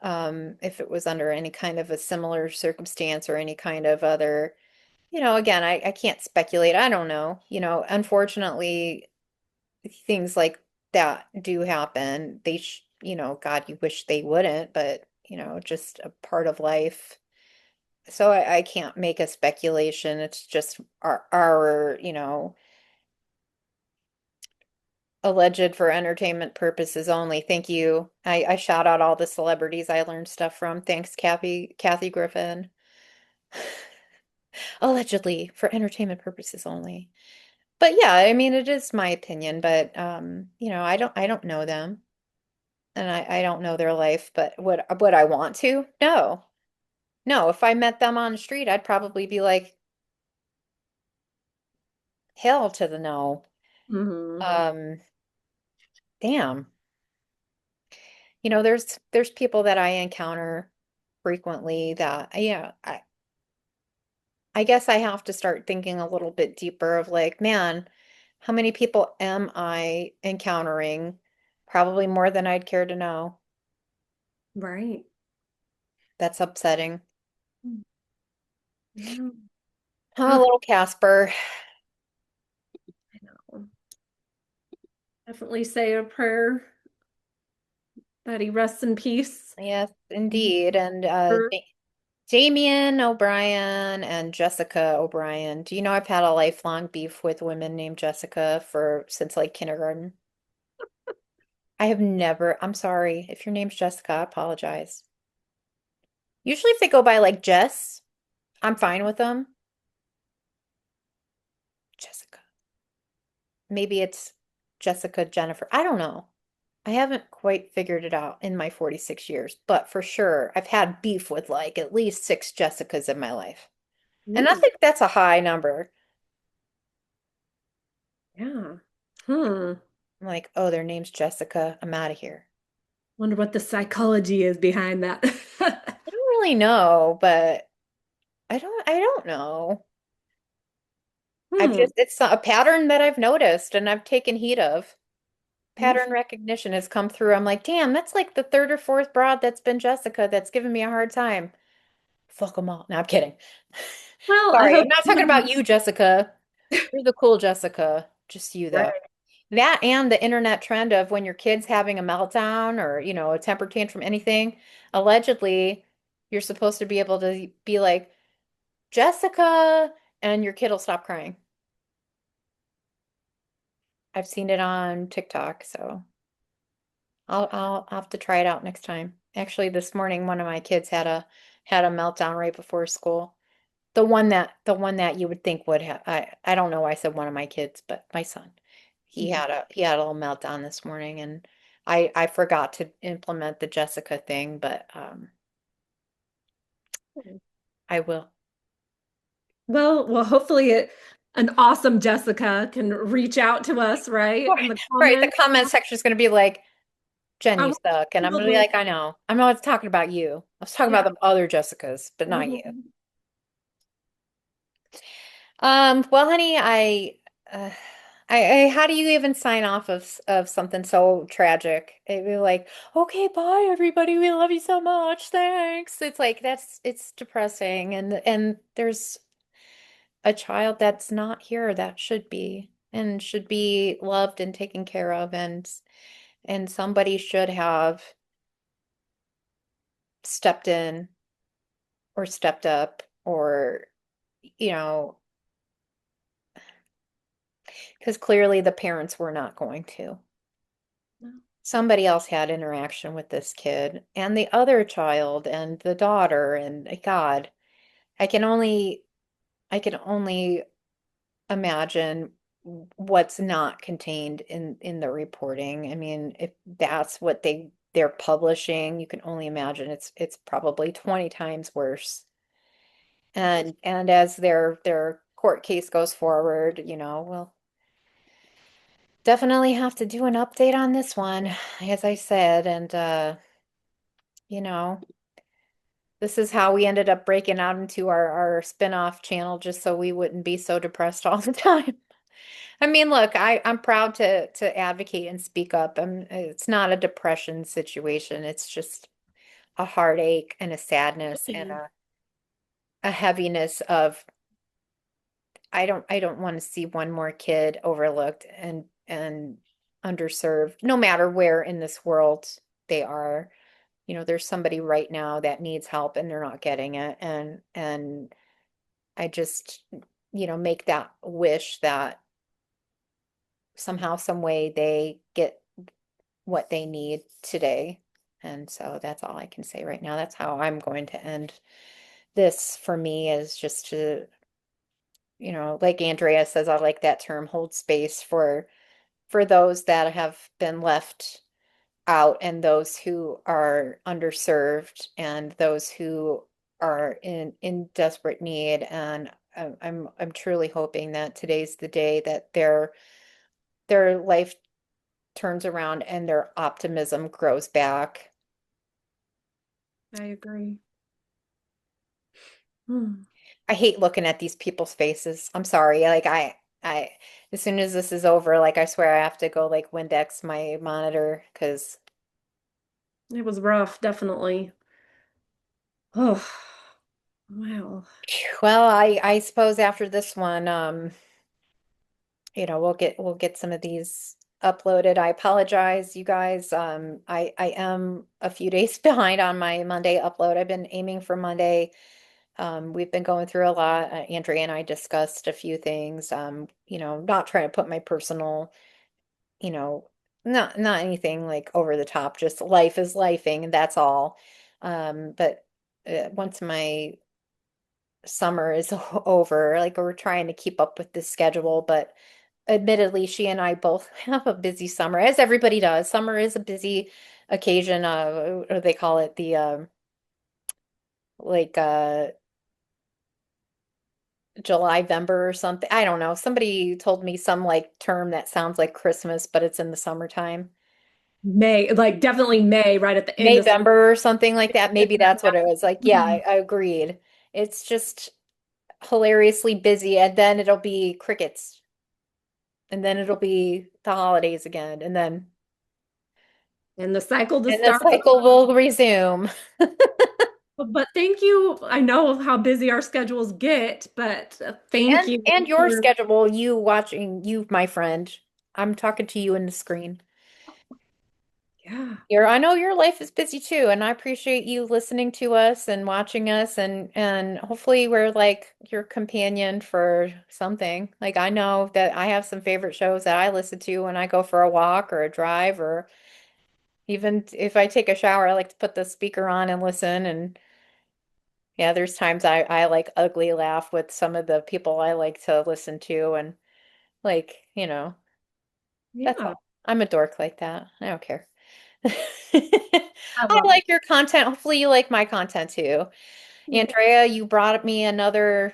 if it was under any kind of a similar circumstance or any kind of other, again, I can't speculate. I don't know. Unfortunately, things like that do happen. God, you wish they wouldn't, but, just a part of life. So I can't make a speculation. It's just our, alleged for entertainment purposes only. Thank you. I shout out all the celebrities I learned stuff from. Thanks, Kathy Griffin. Allegedly for entertainment purposes only. But yeah, I mean it is my opinion, but I don't know them and I don't know their life, but would I want to? No. No, if I met them on the street, I'd probably be like, hell to the no. Hmm. Um, damn. There's people that I encounter frequently that, yeah, I guess I have to start thinking a little bit deeper of like, man, how many people am I encountering? Probably more than I'd care to know. Right. That's upsetting. Yeah. Oh, Ugh, little Casper. I know. Definitely say a prayer that he rests in peace. Yes, indeed. And Or- Damien O'Brien and Jessica O'Brien. Do you know I've had a lifelong beef with women named Jessica for since like kindergarten? I have never, I'm sorry. If your name's Jessica, I apologize. Usually if they go by like Jess, I'm fine with them. Jessica. Maybe it's Jessica Jennifer. I don't know. I haven't quite figured it out in my 46 years, but for sure, I've had beef with like at least six Jessicas in my life. And I Ooh, think that's a high number. yeah. Hmm. I'm like, oh, their name's Jessica. I'm out of here. Wonder what the psychology is behind that. I don't really know, but I don't know. Hmm. It's a pattern that I've noticed and I've taken heed of. Pattern Interesting. recognition has come through. I'm like, damn, that's like the third or fourth broad that's been Jessica that's given me a hard time. Fuck them all. No, I'm kidding. Well, I Sorry, I'm hope not talking about you, Jessica. You're the cool Jessica. Just you, though. right. That and the internet trend of when your kid's having a meltdown or, a temper tantrum, anything, allegedly, you're supposed to be able to be like, Jessica, and your kid will stop crying. I've seen it on TikTok, so I'll have to try it out next time. Actually, this morning one of my kids had a meltdown right before school. The one that you would think would have, I don't know why I said one of my kids, but my son. He had a little meltdown this morning and I forgot to implement the Jessica thing, but I will. Well, hopefully it. an awesome Jessica can reach out to us, right? In the Right, the comments. comment section is going to be like, Jen, I you will suck. And put I'm the going to be link. like, I know. I'm not talking about you. I was talking about Yeah. the other Jessicas, but not you. Mhm. Well, honey, uh, how do you even sign off of something so tragic? It'd be like, okay, bye, everybody. We love you so much. Thanks. It's like it's depressing, and there's a child that's not here that should be and should be loved and taken care of, and somebody should have stepped in or stepped up or, you know, because clearly the parents were not going to. Somebody else had interaction with this kid and the other child and the daughter and God, I can only I can only imagine what's not contained in the reporting. I mean, if that's what they're publishing, you can only imagine it's probably 20 times worse. And as their court case goes forward, we'll definitely have to do an update on this one, as I said, and you know, this is how we ended up breaking out into our spin-off channel just so we wouldn't be so depressed all the time. I mean, look, I'm proud to advocate and speak up. It's not a depression situation. It's just a heartache and a sadness and a heaviness of I don't want to see one more kid overlooked and underserved, no matter where in this world they are. There's somebody right now that needs help and they're not getting it. And I just, make that wish that somehow, some way they get what they need today. And so that's all I can say right now. That's how I'm going to end this for me is just to, like Andrea says, I like that term, hold space for those that have been left out and those who are underserved and those who are in desperate need. And I'm truly hoping that today's the day that their life turns around and their optimism grows back. I agree. Hmm. I hate looking at these people's faces. I'm sorry. Like I as soon as this is over, like I swear I have to go like Windex my monitor because It was rough, definitely. Oh, wow. well, I suppose after this one, we'll get some of these uploaded. I apologize, you guys. I am a few days behind on my Monday upload. I've been aiming for Monday. We've been going through a lot. Andrea and I discussed a few things. Not trying to put my personal, you know, not anything like over the top, just life is lifing, and that's all. But once my summer is over, like we're trying to keep up with this schedule, but admittedly, she and I both have a busy summer, as everybody does. Summer is a busy occasion. What do they call it? The like July, Vember or something. I don't know. Somebody told me some like term that sounds like Christmas, but it's in the summertime. May, like definitely May, right at the end of Mayvember or something like that. Maybe that's what it was. Like, yeah, Mhm. I agreed. It's just hilariously busy, and then it'll be crickets, and then it'll be the holidays again, And the cycle just and the starts. cycle will resume. But thank you. I know how busy our schedules get, but thank And you and your for, schedule, you watching, you, my friend. I'm talking to you in the screen. yeah, I know your life is busy too, and I appreciate you listening to us and watching us and hopefully we're like your companion for something. Like I know that I have some favorite shows that I listen to when I go for a walk or a drive or even if I take a shower, I like to put the speaker on and listen and yeah, there's times I like ugly laugh with some of the people I like to listen to and like, that's yeah, all. I'm a dork like that. I don't care. I I love like your content. Hopefully you like my content too. it. Andrea, you brought me another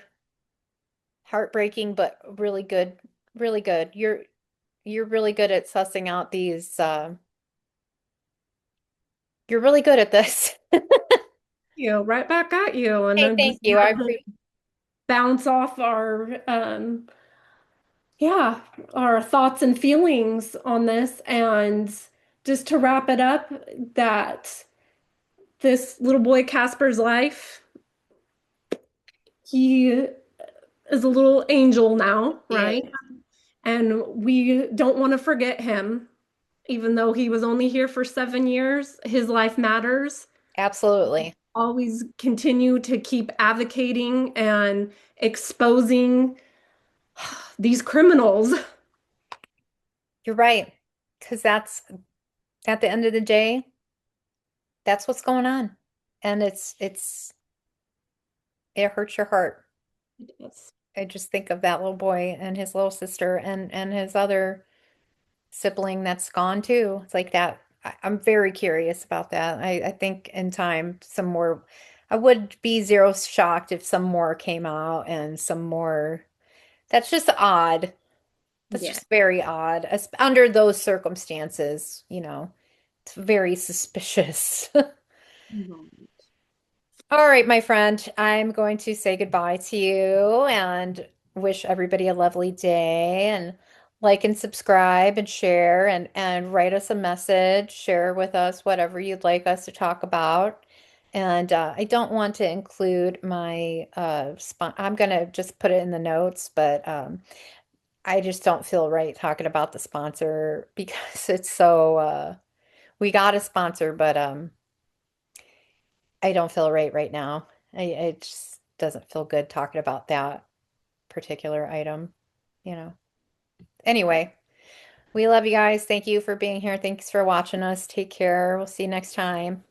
heartbreaking, but really good, really good. You're really good at sussing out these you're really good at this. Right back at you. And Hey, I'm thank just you. glad to bounce off yeah, our thoughts and feelings on this. And just to wrap it up, that this little boy Casper's life, he is a little angel now, Yeah, right? And we don't want to forget him, even though he was only here for 7 years. His life matters. absolutely. Always continue to keep advocating and exposing these criminals. You're right. Because that's at the end of the day, that's what's going on. And it hurts your heart. Yes. I just think of that little boy and his little sister and his other sibling that's gone too. It's like that. I'm very curious about that. I think in time some more I would be zero shocked if some more came out and some more that's just odd. That's Yeah. just very odd. Under those circumstances, it's very suspicious. Mhm. All right, my friend, I'm going to say goodbye to you and wish everybody a lovely day and like and subscribe and share and write us a message, share with us whatever you'd like us to talk about. And I don't want to include my I'm gonna just put it in the notes, but I just don't feel right talking about the sponsor because it's so we got a sponsor, but I don't feel right now. It just doesn't feel good talking about that particular item, you know. Anyway, we love you guys. Thank you for being here. Thanks for watching us. Take care. We'll see you next time.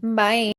Bye.